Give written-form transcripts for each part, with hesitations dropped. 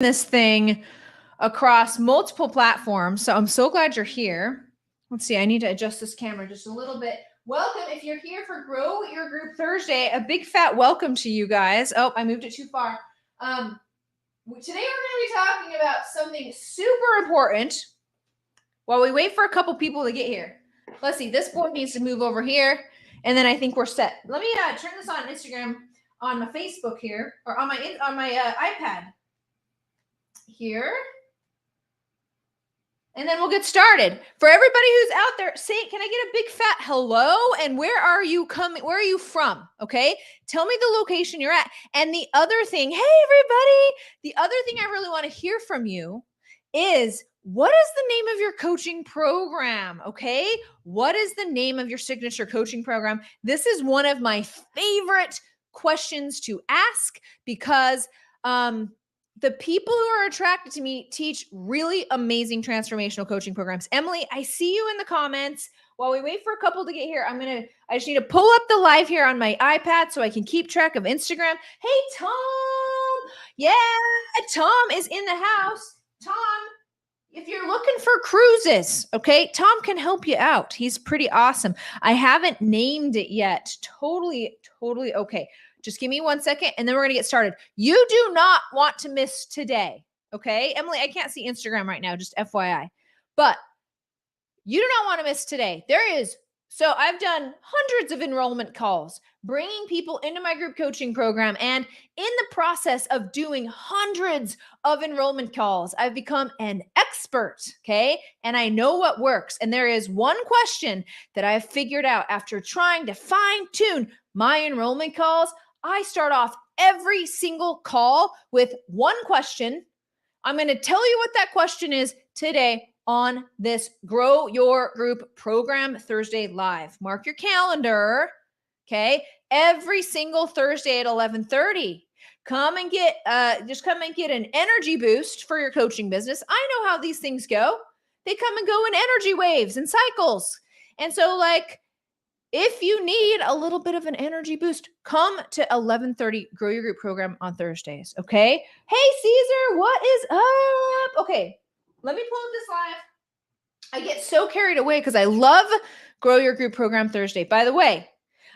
this thing across multiple platforms. So I'm so glad you're here. Let's see, I need to adjust this camera just a little bit. Welcome, if you're here for Grow Your Group Thursday, a big fat welcome to you guys. Oh, I moved it too far. Today we're going to be talking about something super important while we wait for a couple people to get here. Let's see, this board needs to move over here, and then I think we're set. Let me turn this on Instagram, on my Facebook here, or on my iPad here. And then we'll get started. For everybody who's out there, say, can I get a big fat hello? And where are you coming? Where are you from? Okay. Tell me the location you're at. And the other thing, hey, everybody, the other thing I really want to hear from you is, what is the name of your coaching program? Okay. What is the name of your signature coaching program? This is one of my favorite questions to ask because, the people who are attracted to me teach really amazing transformational coaching programs. Emily, I see you in the comments. While we wait for a couple to get here, I just need to pull up the live here on my iPad so I can keep track of Instagram. Hey, Tom. Yeah, Tom is in the house. Tom, if you're looking for cruises, okay, Tom can help you out. He's pretty awesome. I haven't named it yet. Totally okay. Just give me 1 second and then we're going to get started. You do not want to miss today. Okay. Emily, I can't see Instagram right now, just FYI, but you do not want to miss today. So I've done hundreds of enrollment calls, bringing people into my group coaching program. And in the process of doing hundreds of enrollment calls, I've become an expert. Okay. And I know what works. And there is one question that I've figured out after trying to fine tune my enrollment calls. I start off every single call with one question. I'm going to tell you what that question is today on this Grow Your Group Program Thursday Live. Mark your calendar, okay? Every single Thursday at 11:30. Come and get an energy boost for your coaching business. I know how these things go. They come and go in energy waves and cycles. And so, if you need a little bit of an energy boost, come to 11:30 Grow Your Group Program on Thursdays, okay? Hey, Caesar, what is up? Okay, let me pull up this live. I get so carried away because I love Grow Your Group Program Thursday. By the way,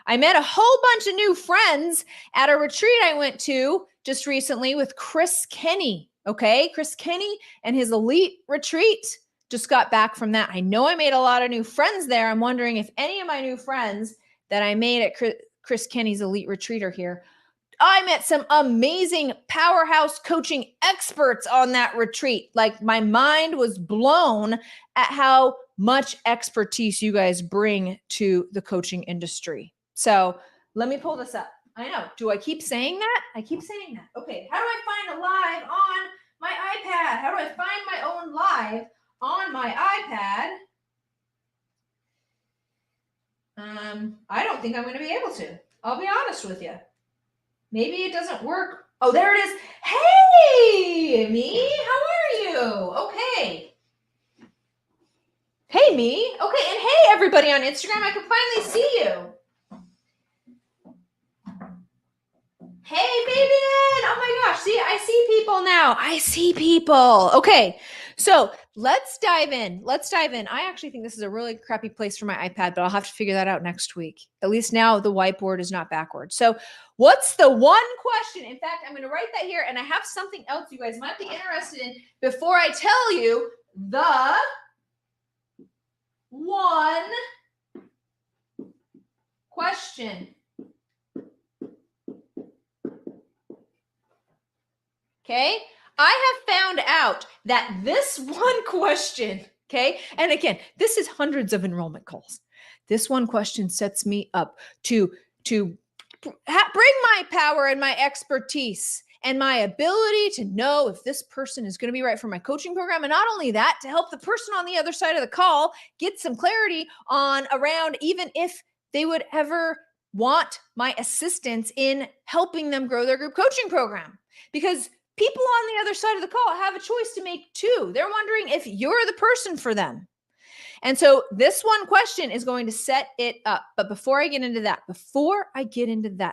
I met a whole bunch of new friends at a retreat I went to just recently with Chris Kenny, okay? Chris Kenny and his elite retreat. Just got back from that. I know I made a lot of new friends there. I'm wondering if any of my new friends that I made at Chris Kenny's Elite Retreat are here. I met some amazing powerhouse coaching experts on that retreat. My mind was blown at how much expertise you guys bring to the coaching industry. So let me pull this up. I know. Do I keep saying that? I keep saying that. Okay. How do I find a live on my iPad? How do I find my own live on my iPad? I don't think I'm going to be able to. I'll be honest with you. Maybe it doesn't work. Oh, there it is. Hey, me. How are you? Okay. Hey, me. Okay, and hey, everybody on Instagram. I can finally see you. Hey, Fabian. Oh my gosh. See, I see people now. I see people. Okay. So let's dive in. I actually think this is a really crappy place for my iPad, but I'll have to figure that out next week. At least now the whiteboard is not backwards. So what's the one question? In fact, I'm going to write that here, and I have something else you guys might be interested in before I tell you the one question. Okay. I have found out that this one question, okay, and again, this is hundreds of enrollment calls. This one question sets me up to bring my power and my expertise and my ability to know if this person is going to be right for my coaching program. And not only that, to help the person on the other side of the call get some clarity around even if they would ever want my assistance in helping them grow their group coaching program. Because people on the other side of the call have a choice to make too. They're wondering if you're the person for them. And so this one question is going to set it up. But before I get into that,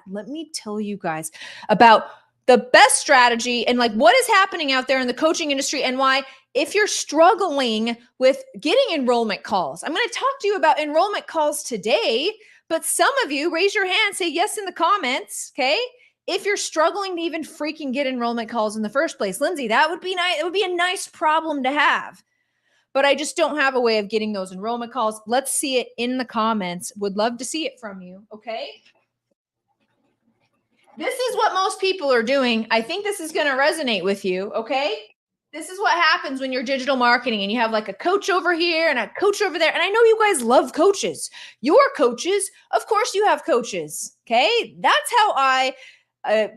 let me tell you guys about the best strategy and like what is happening out there in the coaching industry and why, if you're struggling with getting enrollment calls, I'm going to talk to you about enrollment calls today, but some of you raise your hand, say yes in the comments. Okay. If you're struggling to even freaking get enrollment calls in the first place, Lindsay, that would be nice. It would be a nice problem to have, but I just don't have a way of getting those enrollment calls. Let's see it in the comments. Would love to see it from you. Okay. This is what most people are doing. I think this is going to resonate with you. Okay. This is what happens when you're digital marketing and you have like a coach over here and a coach over there. And I know you guys love coaches. You're coaches. Of course, you have coaches. Okay. That's how I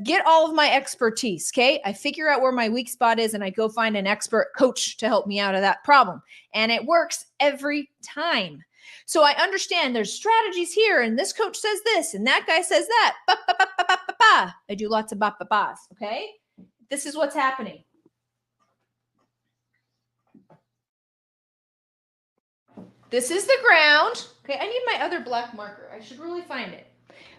get all of my expertise. Okay. I figure out where my weak spot is and I go find an expert coach to help me out of that problem. And it works every time. So I understand there's strategies here and this coach says this and that guy says that. Ba, ba, ba, ba, ba, ba, ba. I do lots of ba, ba, bas. Okay. This is what's happening. This is the ground. Okay. I need my other black marker. I should really find it.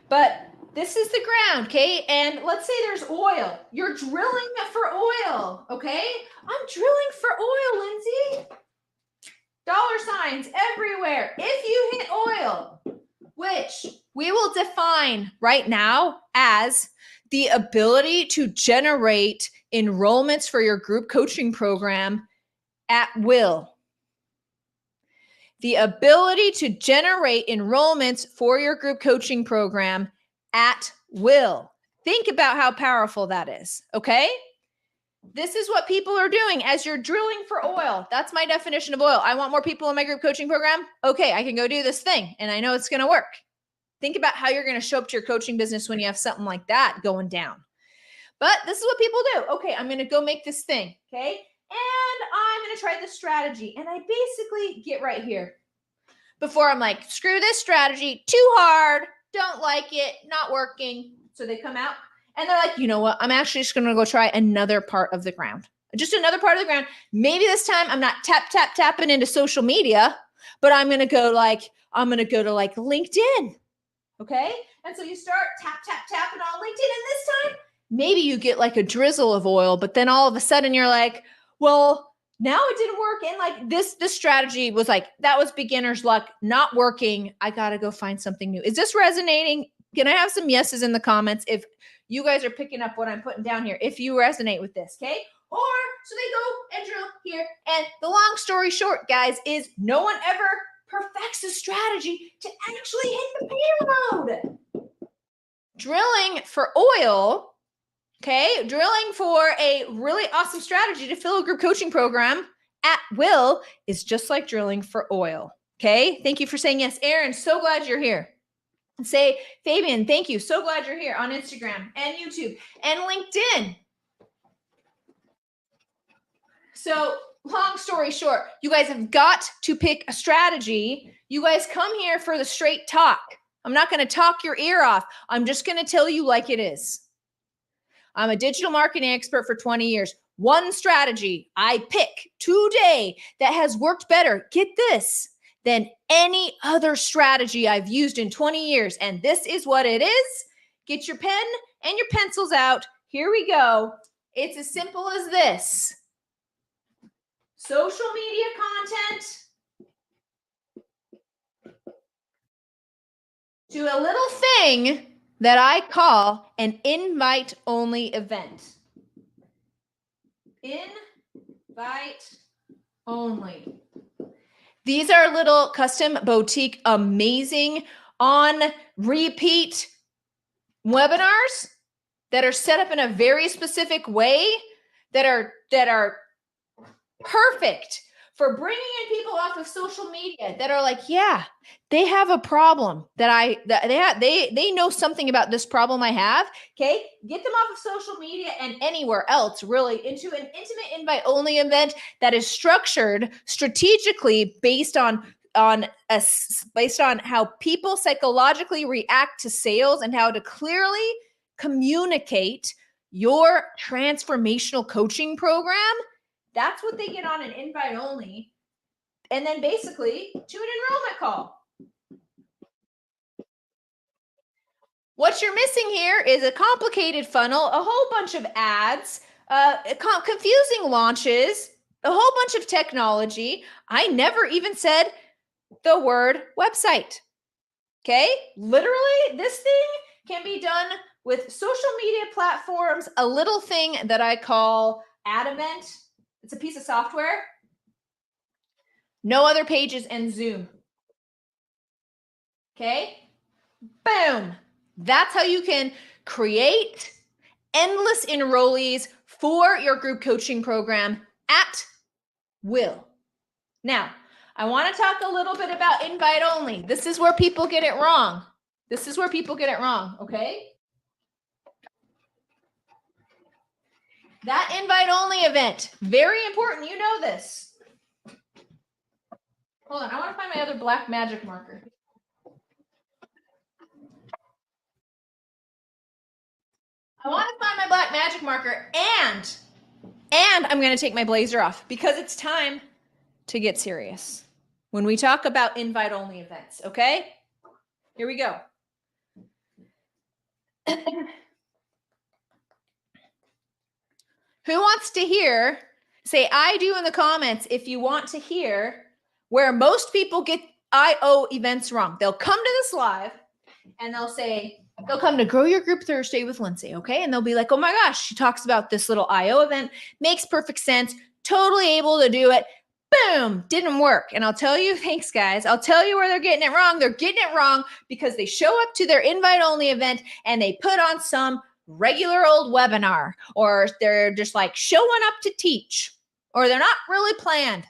But this is the ground, okay? And let's say there's oil. You're drilling for oil, okay? I'm drilling for oil, Lindsay. Dollar signs everywhere. If you hit oil, which we will define right now as the ability to generate enrollments for your group coaching program at will. The ability to generate enrollments for your group coaching program at will. Think about how powerful that is, okay? This is what people are doing as you're drilling for oil. That's my definition of oil. I want more people in my group coaching program. Okay, I can go do this thing and I know it's going to work. Think about how you're going to show up to your coaching business when you have something like that going down. But this is what people do. Okay, I'm going to go make this thing, okay? And I'm going to try this strategy. And I basically get right here before I'm like, screw this strategy, too hard, don't like it, not working. So they come out and they're like, you know what? I'm actually just going to go try another part of the ground. Just another part of the ground. Maybe this time I'm not tapping into social media, but I'm going to go to like LinkedIn. Okay. And so you start tapping on LinkedIn. And this time, maybe you get like a drizzle of oil, but then all of a sudden you're like, well, now it didn't work. And like this strategy was like, that was beginner's luck, not working. I got to go find something new. Is this resonating? Can I have some yeses in the comments if you guys are picking up what I'm putting down here, if you resonate with this, okay? Or so they go and drill here. And the long story short, guys, is no one ever perfects a strategy to actually hit the payload. Drilling for oil, okay, drilling for a really awesome strategy to fill a group coaching program at will is just like drilling for oil, okay? Thank you for saying yes. Aaron, so glad you're here. Say, Fabian, thank you. So glad you're here on Instagram and YouTube and LinkedIn. So long story short, you guys have got to pick a strategy. You guys come here for the straight talk. I'm not going to talk your ear off. I'm just going to tell you like it is. I'm a digital marketing expert for 20 years. One strategy I pick today that has worked better, get this, than any other strategy I've used in 20 years. And this is what it is. Get your pen and your pencils out. Here we go. It's as simple as this. Social media content to a little thing that I call an invite-only event. Invite only. These are little custom boutique, amazing on repeat webinars that are set up in a very specific way that are perfect for bringing in people off of social media that are like, yeah, they have a problem they know something about this problem I have. Okay. Get them off of social media and anywhere else really into an intimate invite only event that is structured strategically based on how people psychologically react to sales and how to clearly communicate your transformational coaching program. That's what they get on an invite only. And then basically to an enrollment call. What you're missing here is a complicated funnel, a whole bunch of ads, confusing launches, a whole bunch of technology. I never even said the word website. Okay? Literally, this thing can be done with social media platforms, a little thing that I call Adamant. It's a piece of software. No other pages and Zoom. Okay? Boom. That's how you can create endless enrollees for your group coaching program at will. Now, I want to talk a little bit about invite only. This is where people get it wrong. This is where people get it wrong, okay? That invite only event, very important. You know this. Hold on, I want to find my other black magic marker. I want to find my black magic marker and I'm going to take my blazer off because it's time to get serious when we talk about invite only events, okay? Here we go. Who wants to hear? Say I do in the comments if you want to hear where most people get IO events wrong. They'll come to this live and they'll come to Grow Your Group Thursday with Lindsay, okay? And they'll be like, oh my gosh, she talks about this little IO event, makes perfect sense, totally able to do it. Boom, didn't work. And I'll tell you, thanks guys, I'll tell you where they're getting it wrong. They're getting it wrong because they show up to their invite only event and they put on some regular old webinar, or they're just like showing up to teach, or they're not really planned,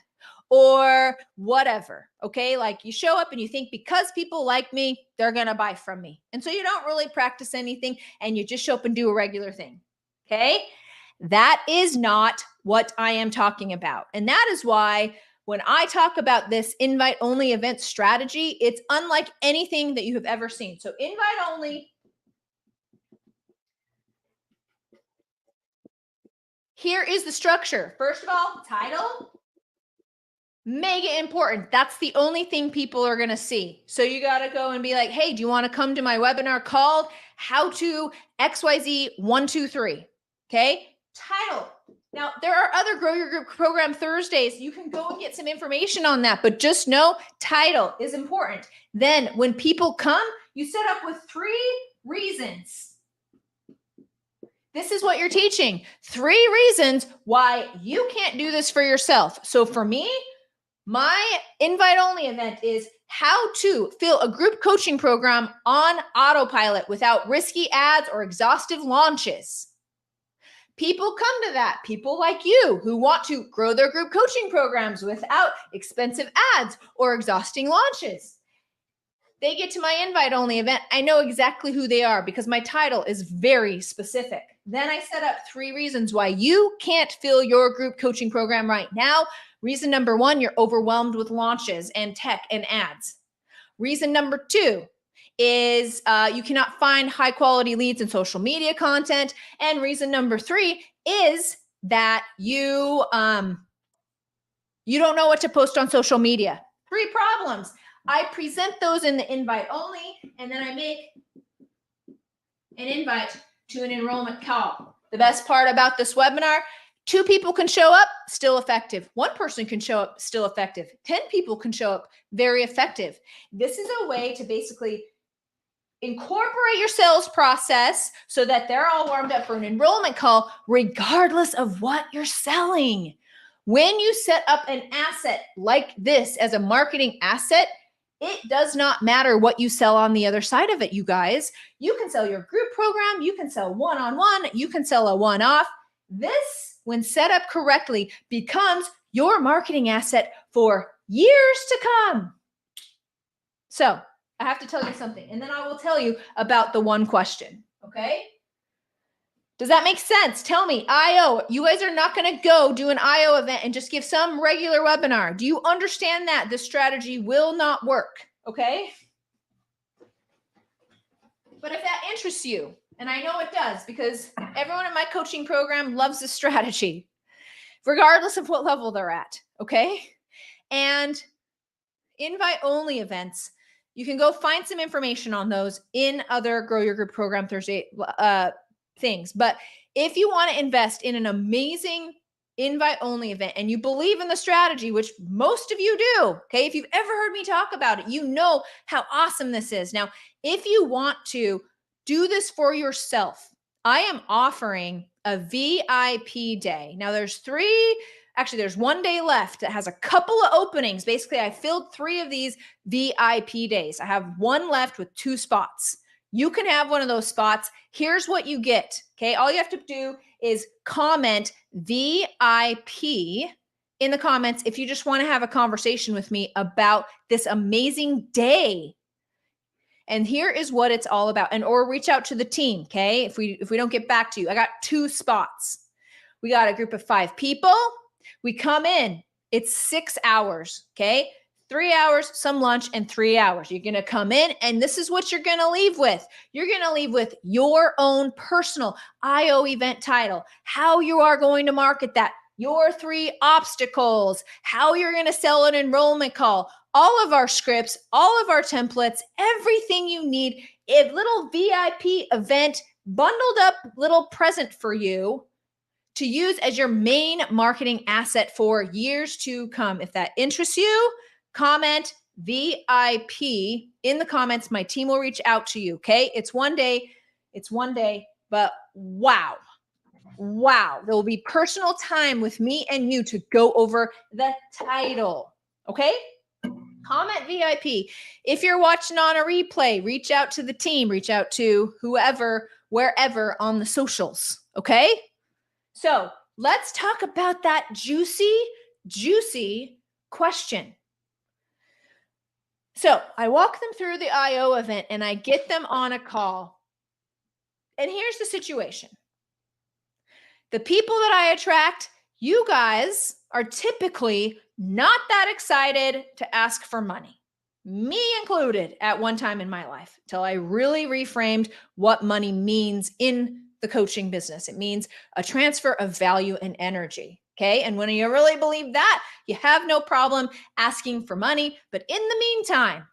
or whatever. Okay. Like you show up and you think because people like me, they're going to buy from me. And so you don't really practice anything and you just show up and do a regular thing. Okay. That is not what I am talking about. And that is why when I talk about this invite only event strategy, it's unlike anything that you have ever seen. So invite only. Here is the structure. First of all, title. Mega important. That's the only thing people are going to see. So you got to go and be like, hey, do you want to come to my webinar called How to XYZ 123? Okay. Title. Now, there are other Grow Your Group program Thursdays. You can go and get some information on that, but just know title is important. Then when people come, you set up with 3 reasons. This is what you're teaching. 3 reasons why you can't do this for yourself. So for me, my invite only event is how to fill a group coaching program on autopilot without risky ads or exhaustive launches. People come to that. People like you who want to grow their group coaching programs without expensive ads or exhausting launches. They get to my invite only event. I know exactly who they are because my title is very specific. Then I set up 3 reasons why you can't fill your group coaching program right now. Reason number 1, you're overwhelmed with launches and tech and ads. Reason number 2 is you cannot find high quality leads in social media content. And reason number 3 is that you don't know what to post on social media. 3 problems. I present those in the invite only, and then I make an invite to an enrollment call. The best part about this webinar, 2 people can show up, still effective. 1 person can show up, still effective. 10 people can show up, very effective. This is a way to basically incorporate your sales process so that they're all warmed up for an enrollment call, regardless of what you're selling. When you set up an asset like this as a marketing asset, it does not matter what you sell on the other side of it, you guys. You can sell your group program. You can sell one-on-one. You can sell a one-off. This, when set up correctly, becomes your marketing asset for years to come. So I have to tell you something, and then I will tell you about the one question, okay? Does that make sense? Tell me, IO, you guys are not going to go do an IO event and just give some regular webinar. Do you understand that this strategy will not work? Okay. But if that interests you, and I know it does because everyone in my coaching program loves this strategy, regardless of what level they're at. Okay. And invite only events, You can go find some information on those in other Grow Your Group Program Thursday things. But if you want to invest in an amazing invite only event and you believe in the strategy, which most of you do, okay, if you've ever heard me talk about it, you know how awesome this is. Now, if you want to do this for yourself, I am offering a VIP day. Now there's there's one day left that has a couple of openings. Basically, I filled 3 of these VIP days. I have one left with 2 spots. You can have one of those spots. Here's what you get. Okay. All you have to do is comment VIP in the comments if you just want to have a conversation with me about this amazing day. And here is what it's all about. And or reach out to the team. Okay. If we don't get back to you, I got 2 spots. We got a group of 5 people. We come in. It's 6 hours. Okay. 3 hours, some lunch, and 3 hours. You're going to come in, and this is what you're going to leave with. You're going to leave with your own personal IO event title, how you are going to market that, your 3 obstacles, how you're going to sell an enrollment call, all of our scripts, all of our templates, everything you need, a little VIP event, bundled up little present for you to use as your main marketing asset for years to come. If that interests you, comment VIP in the comments. My team will reach out to you. Okay. It's one day, but wow. There will be personal time with me and you to go over the title. Okay. Comment VIP. If you're watching on a replay, reach out to the team, reach out to whoever, wherever on the socials. Okay. So let's talk about that juicy question. So I walk them through the IO event and I get them on a call. And here's the situation. The people that I attract, you guys are typically not that excited to ask for money. Me included at one time in my life, till I really reframed what money means in the coaching business. It means a transfer of value and energy. Okay. And when you really believe that, you have no problem asking for money. But in the meantime,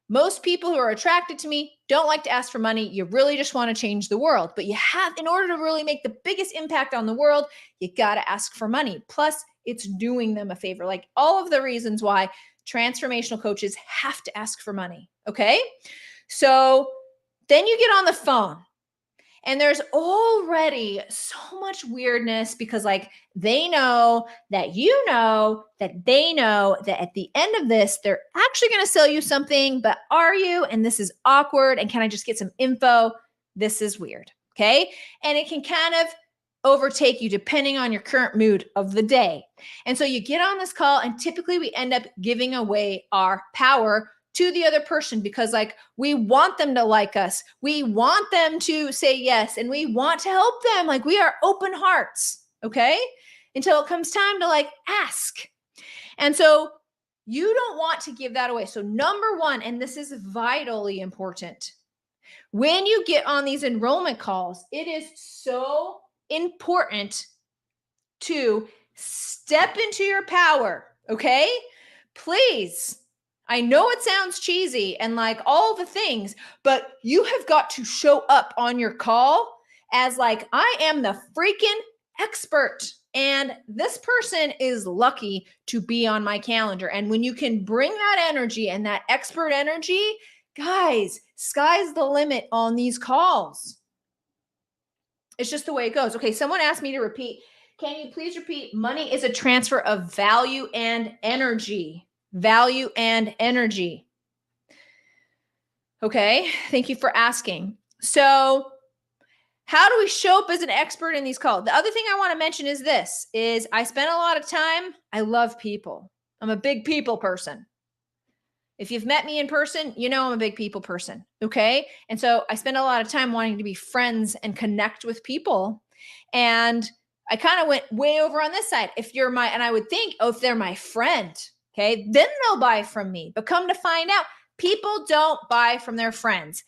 most people who are attracted to me don't like to ask for money. You really just want to change the world. But in order to really make the biggest impact on the world, you got to ask for money. Plus, it's doing them a favor. Like all of the reasons why transformational coaches have to ask for money. Okay. So then you get on the phone. And there's already so much weirdness because they know that you know that they know that at the end of this, they're actually going to sell you something, but are you? And this is awkward. And can I just get some info? This is weird. Okay. And it can kind of overtake you depending on your current mood of the day. And so you get on this call and typically we end up giving away our power to the other person because we want them to like us. We want them to say yes. And we want to help them. We are open hearts. Okay. Until it comes time to ask. And so you don't want to give that away. So number 1, and this is vitally important. When you get on these enrollment calls, it is so important to step into your power. Okay. Please. I know it sounds cheesy and all the things, but you have got to show up on your call as I am the freaking expert. And this person is lucky to be on my calendar. And when you can bring that energy and that expert energy, guys, sky's the limit on these calls. It's just the way it goes. Okay, someone asked me to repeat. Can you please repeat? Money is a transfer of value and energy. Value and energy. Okay, thank you for asking. So how do we show up as an expert in these calls? The other thing I want to mention is I spend a lot of time. I love people. I'm a big people person. If you've met me in person, you know I'm a big people person. Okay. And so I spend a lot of time wanting to be friends and connect with people. And I kind of went way over on this side. And I would think, if they're my friend, okay, then they'll buy from me. But come to find out, people don't buy from their friends.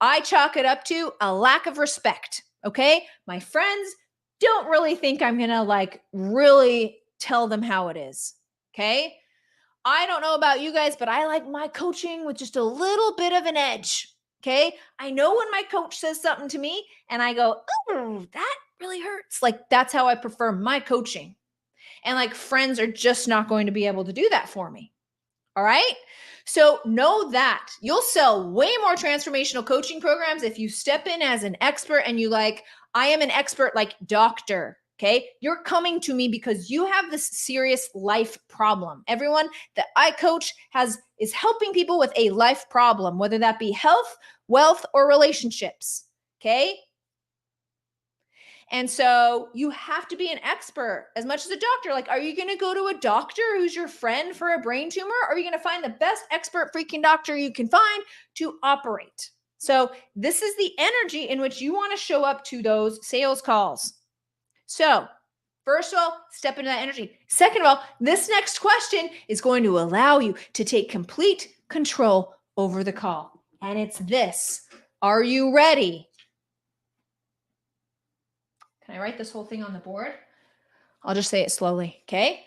I chalk it up to a lack of respect. Okay. My friends don't really think I'm going to really tell them how it is. Okay. I don't know about you guys, but I like my coaching with just a little bit of an edge. Okay. I know when my coach says something to me and I go, oh, that really hurts. Like that's how I prefer my coaching. And like friends are just not going to be able to do that for me. All right. So know that you'll sell way more transformational coaching programs if you step in as an expert and you like, I am an expert like doctor. Okay. You're coming to me because you have this serious life problem. Everyone that I coach is helping people with a life problem, whether that be health, wealth, or relationships. Okay. And so you have to be an expert as much as a doctor. Like, are you going to go to a doctor who's your friend for a brain tumor? Or are you going to find the best expert freaking doctor you can find to operate? So this is the energy in which you want to show up to those sales calls. So first of all, step into that energy. Second of all, this next question is going to allow you to take complete control over the call. And it's this. Are you ready? Can I write this whole thing on the board? I'll just say it slowly. Okay.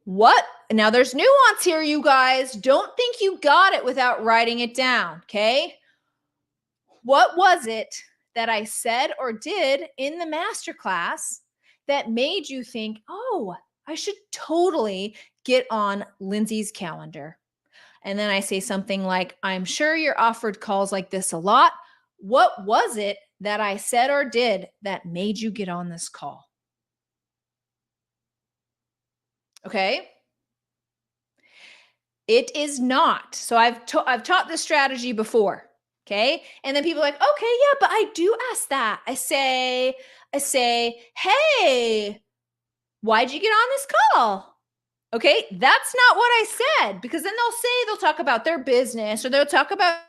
What? Now there's nuance here, you guys. Don't think you got it without writing it down. Okay. What was it that I said or did in the masterclass that made you think, oh, I should totally get on Lindsay's calendar? And then I say something like, I'm sure you're offered calls like this a lot. What was it that I said or did that made you get on this call? Okay. It is not. So I've taught this strategy before. Okay. And then people are like, okay, yeah, but I do ask that. I say, hey, why'd you get on this call? Okay. That's not what I said, because then they'll talk about their business or they'll talk about.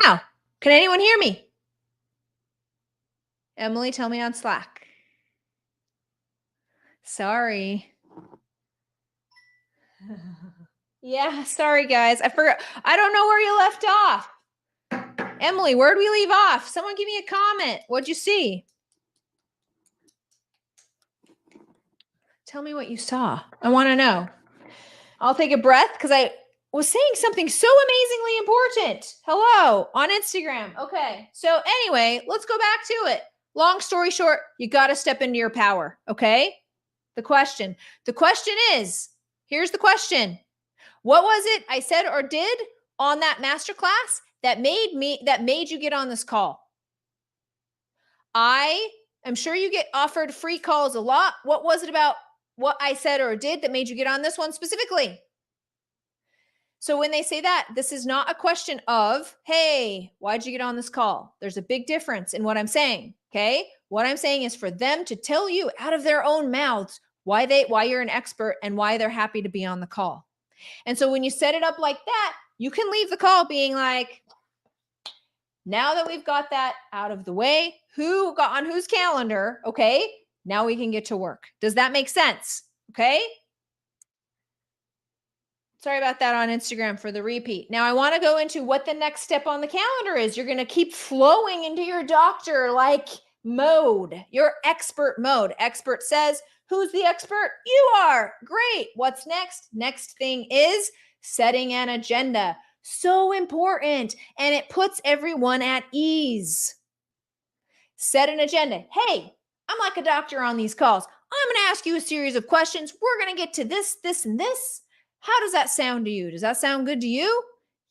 Now, can anyone hear me? Emily, tell me on Slack. Sorry. Yeah, sorry guys. I forgot. I don't know where you left off. Emily, where'd we leave off? Someone give me a comment. What'd you see? Tell me what you saw. I want to know. I'll take a breath because I was saying something so amazingly important. Hello on Instagram. Okay. So anyway, let's go back to it. Long story short, you got to step into your power. Okay. The question is, here's the question. What was it I said or did on that masterclass that made you get on this call? I am sure you get offered free calls a lot. What was it about what I said or did that made you get on this one specifically? So when they say that, this is not a question of, hey, why'd you get on this call? There's a big difference in what I'm saying. Okay. What I'm saying is for them to tell you out of their own mouths why you're an expert and why they're happy to be on the call. And so when you set it up like that, you can leave the call being like, now that we've got that out of the way, who got on whose calendar? Okay. Now we can get to work. Does that make sense? Okay. Sorry about that on Instagram for the repeat. Now I want to go into what the next step on the calendar is. You're going to keep flowing into your doctor like mode, your expert mode. Expert says, who's the expert? You are. Great. What's next? Next thing is setting an agenda. So important. And it puts everyone at ease. Set an agenda. Hey, I'm like a doctor on these calls. I'm going to ask you a series of questions. We're going to get to this, this, and this. How does that sound to you? Does that sound good to you?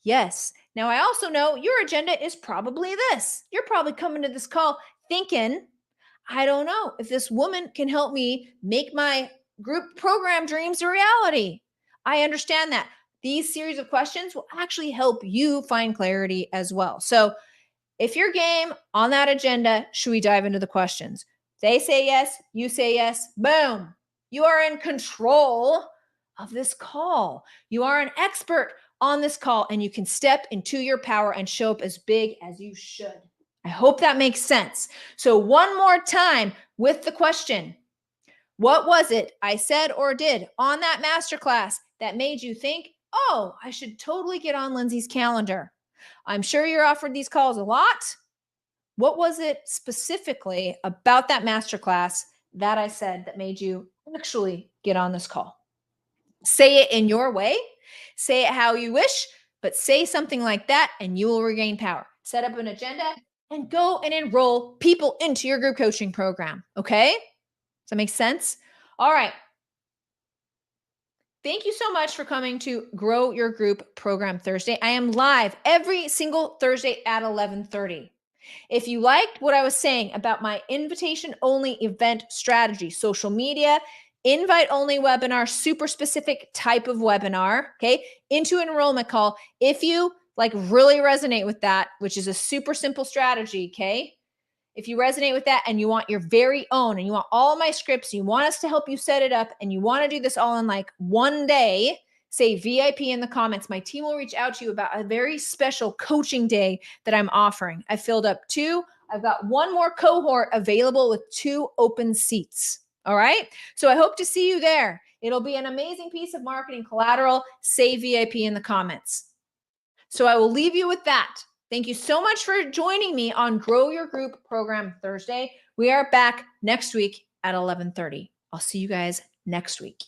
Yes. Now, I also know your agenda is probably this. You're probably coming to this call thinking, I don't know if this woman can help me make my group program dreams a reality. I understand that. These series of questions will actually help you find clarity as well. So, if you're game on that agenda, should we dive into the questions? They say yes, you say yes, boom. You are in control of this call. You are an expert on this call, and you can step into your power and show up as big as you should. I hope that makes sense. So, one more time with the question: what was it I said or did on that masterclass that made you think, oh, I should totally get on Lindsay's calendar? I'm sure you're offered these calls a lot. What was it specifically about that masterclass that I said that made you actually get on this call? Say it in your way, say it how you wish, but say something like that and you will regain power. Set up an agenda and go and enroll people into your group coaching program. Okay? Does that make sense? All right. Thank you so much for coming to Grow Your Group Program Thursday. I am live every single Thursday at 11:30. If you liked what I was saying about my invitation only event strategy, social media, invite only webinar, super specific type of webinar, okay, into an enrollment call. If you like really resonate with that, which is a super simple strategy, okay? If you resonate with that and you want your very own and you want all of my scripts, you want us to help you set it up and you want to do this all in like one day, say VIP in the comments. My team will reach out to you about a very special coaching day that I'm offering. I filled up 2. I've got one more cohort available with 2 open seats. All right. So I hope to see you there. It'll be an amazing piece of marketing collateral. Say VIP in the comments. So I will leave you with that. Thank you so much for joining me on Grow Your Group Program Thursday. We are back next week at 11:30. I'll see you guys next week.